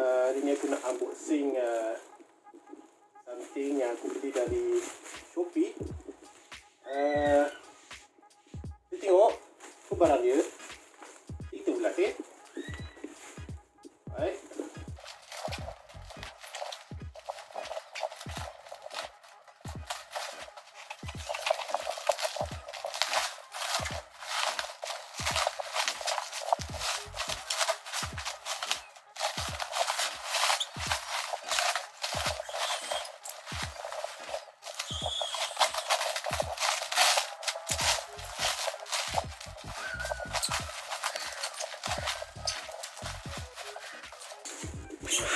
Hari ni aku nak unboxing something yang aku beli dari Shopee. Kita tengok apa barang dia. Kita ulas Baik.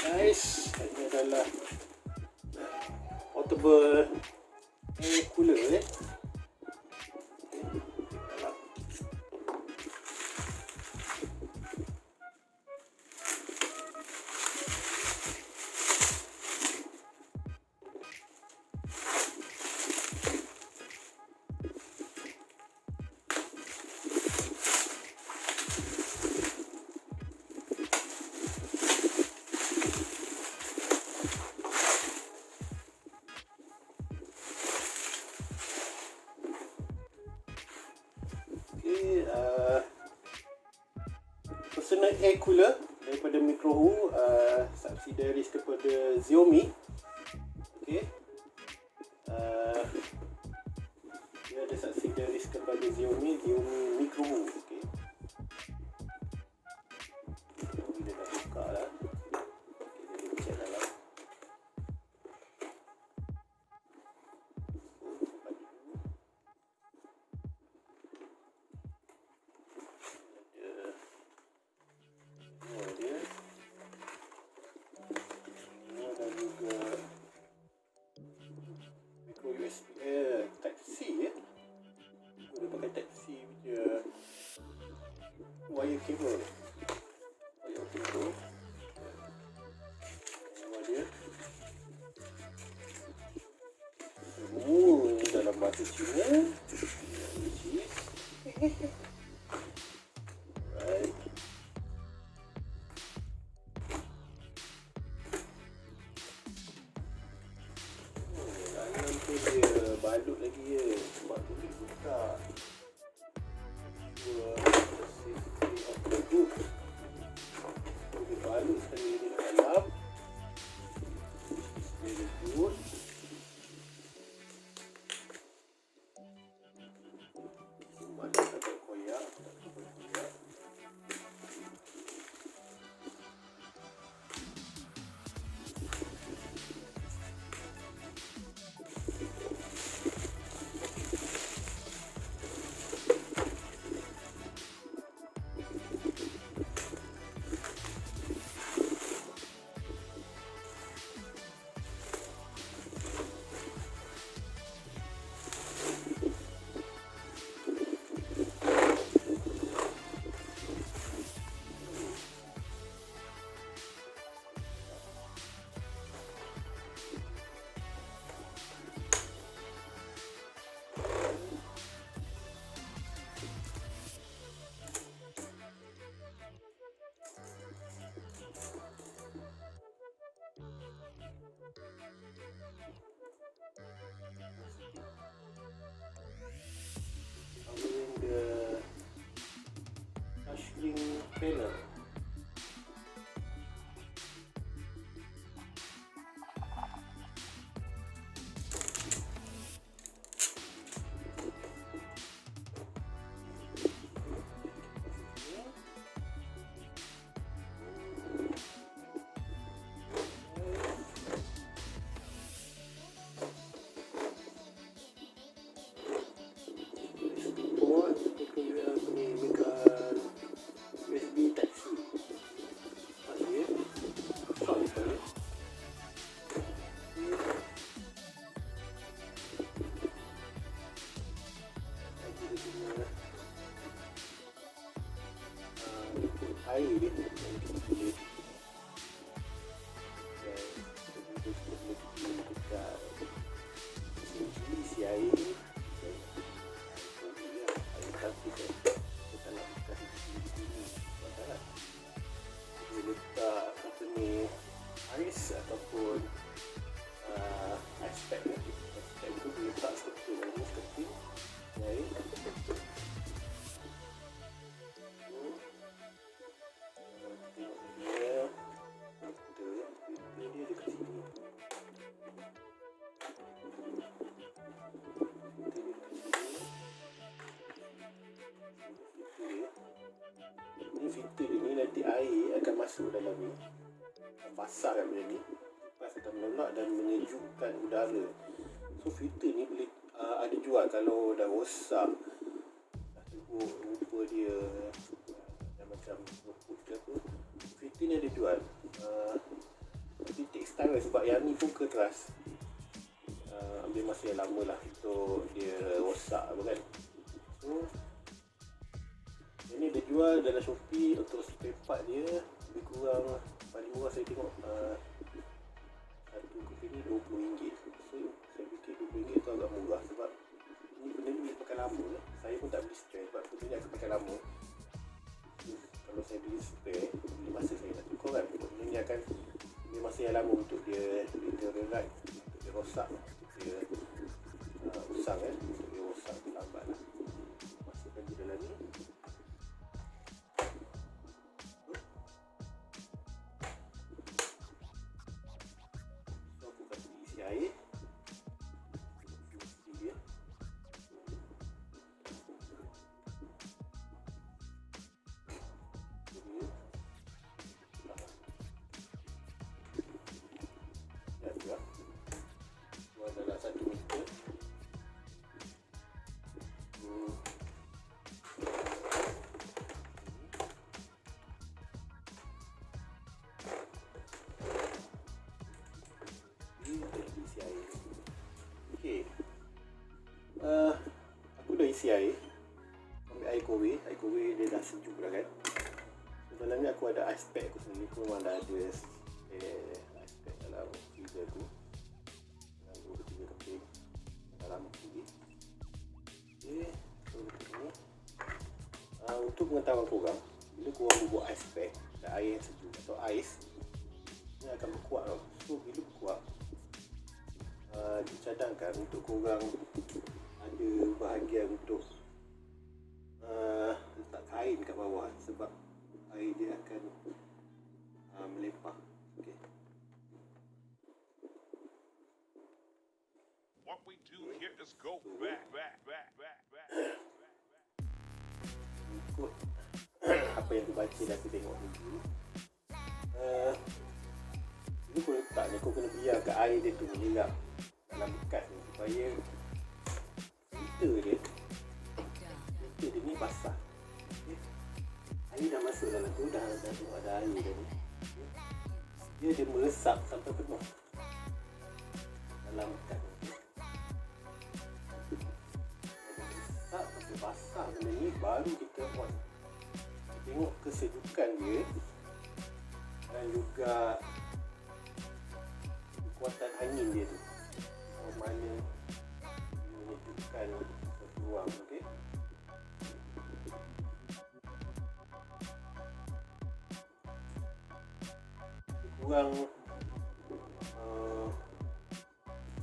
Guys, ini adalah portable air cooler personal air cooler daripada Microhoo, subsidiaries kepada Xiaomi. Okey. Dia ada subsidiaries kepada Xiaomi Microhoo. Okey. Kita dah buka lah. Kita check dalam. USB Type C Dia pakai Type C punya wire cable. Dia dalam bahasa Cina. Right. Dia balut lagi je sebab tu dia buka dia balut sekali dia dekat dalam. Dia good. air akan masuk dalam ni, pasang benda ni, kipas akan menolak dan menyejukkan udara. So filter ni boleh ada jual kalau dah rosak, dah teruk rupa dia, dah macam rumput ke apa, filter ni ada jual. Tapi takes time lah, sebab yang ni pun keras, ambil masa yang lama lah untuk dia rosak apa kan. So yang ni ada jual dalam Shopee untuk spare part dia lebih kurang, paling murah saya tengok satu kopi ni RM20. So saya fikir RM20 tu agak murah sebab ni benda ni boleh pakai lama. Saya pun tak beli spare sebab benda ni akan pakai lama. Kalau saya beli spare, beli masa saya nak tukar kan, benda ni akan ambil masa yang lama untuk dia deteriorate, untuk dia rosak, untuk dia usang kan, untuk dia rosak lambat lah. Masukkan je dalam ni. So aku kasi isi air, isi dia. Adalah 1 liter. Isi air. Okey. Aku dah isi air. Ambil air kowe. Air kowe dia dah sejuk dah kan. So, dalam ni aku ada ice pack aku sendiri. Aku memang dah ada ice pack dalam freezer tu. Dalam sini. Okay, so ni untuk pengetahuan korang, bila korang buat ice pack dan air yang sejuk atau ais, ni akan berkuat tau. So bila berkuat, dicadangkan untuk korang ada bahagian untuk letak kain kat bawah sebab air dia akan melempah. Okay. What we do here is go back. Ikut apa yang aku baca dan aku tengok dulu. Ini kau letak ni, kau kena biarkan air dia tu menyerap dalam bekas ni supaya filter dia ni basah. Okay. Air dah masuk dalam tu, dah ada air dah ni. Dia meresap sampai penuh dalam bekas ni. Sampai basah benda ni baru kita on. Tengok kesejukan dia dan juga kekuatan angin dia tu, mana menyejukkan satu ruang. Okay? Kurang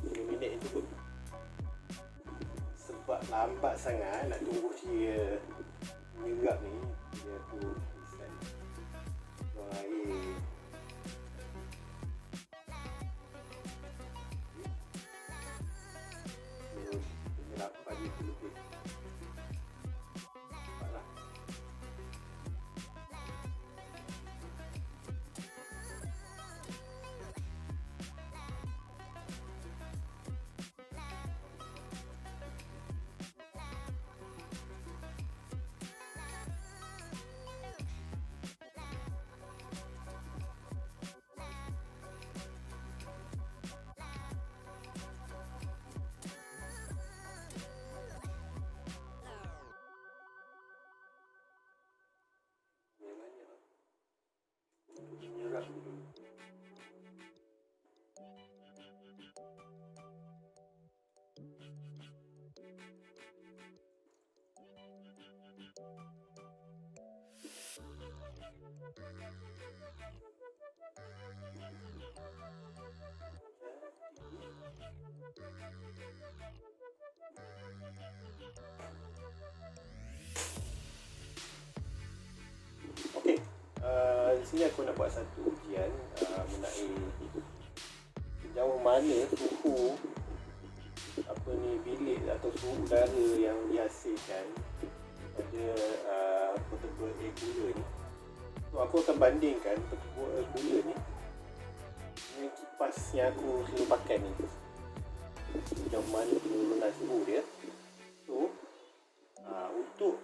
5 minit itu pun sebab lambat sangat nak tunggu dia menyerap ni. Dia tu iskan buang air. Penyerapan dia tu lebih cepatlah. Menyerap dulu. Okey, di sini aku nak buat satu ujian mengenai sejauh mana suhu bilik atau suhu udara yang dihasilkan pada portable air cooler ni So aku akan bandingkan cooler ni dengan kipas yang aku selalu pakai ni, sejauh mana penurunan suhu dia. So untuk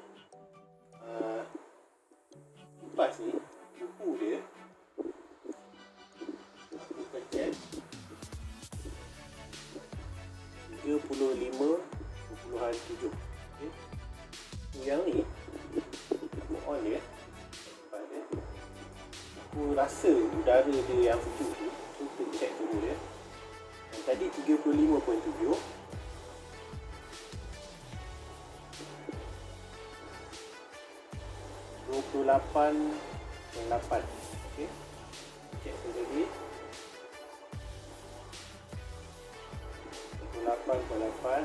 kipas ni, suhu dia aku akan check 35.7. Okay. So yang ni aku on dia, aku rasa udara dia yang sejuk tu. So kita check suhu dia. Yang tadi 35.7, 28.8. Okay, check sekali lagi, 28.8.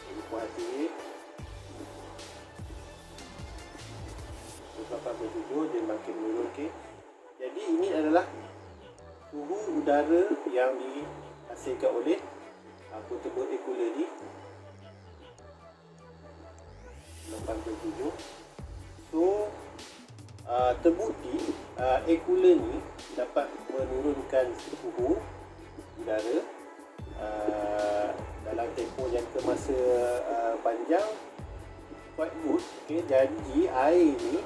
Jadi puas hati, 28.7 dia makin menurun. Okay, jadi ini adalah suhu udara yang dihasilkan oleh portable air cooler ni, 8.7. So terbukti air cooler ni dapat menurunkan suhu udara dalam tempoh jangka masa panjang, quite good. Okay, jadi air ni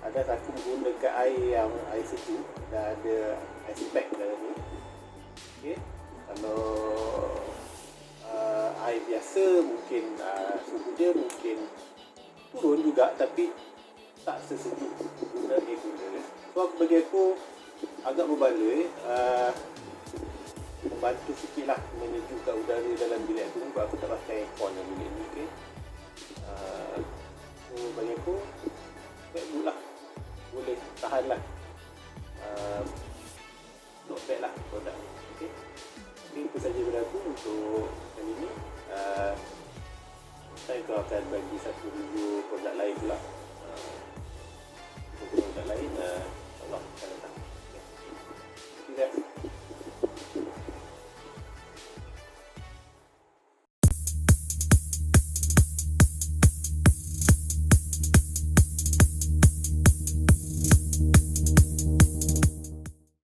ada aku menggunakan air sejuk dan ada ice pack dalam ni. Okay, kalau air biasa mungkin suhu dia mungkin turun juga, tapi tak sesejuk guna air cooler. So bagi aku agak berbaloi, membantu sikit lah menyejukkan udara dalam bilik aku ni, sebab aku tak pakai aircon dalam bilik ni. Okay, so bagi aku quite good lah, boleh tahan lah, not bad lah produk ni. Okay, itu saja daripada aku untuk kali ni. Saya akan bagi satu review produk lain pula, produk lain, InsyaAllah akan datang. Okay, thank you guys.